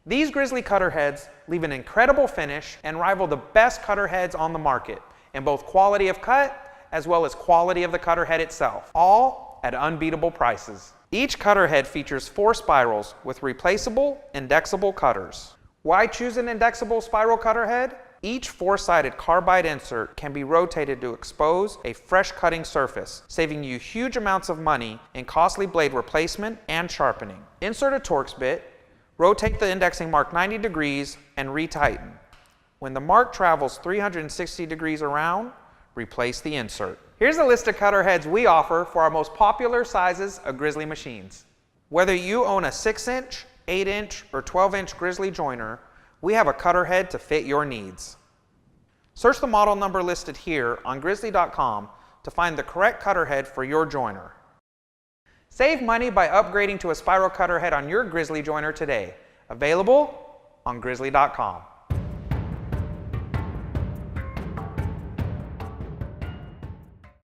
These Grizzly cutter heads leave an incredible finish and rival the best cutter heads on the market in both quality of cut as well as quality of the cutter head itself, all at unbeatable prices. Each cutter head features 4 spirals with replaceable, indexable cutters. Why choose an indexable spiral cutter head? Each 4-sided carbide insert can be rotated to expose a fresh cutting surface, saving you huge amounts of money in costly blade replacement and sharpening. Insert a Torx bit, rotate the indexing mark 90 degrees and retighten. When the mark travels 360 degrees around, replace the insert. Here's a list of cutter heads we offer for our most popular sizes of Grizzly machines. Whether you own a 6-inch, 8-inch, or 12-inch Grizzly joiner, we have a cutter head to fit your needs. Search the model number listed here on Grizzly.com to find the correct cutter head for your joiner. Save money by upgrading to a spiral cutter head on your Grizzly joiner today. Available on Grizzly.com.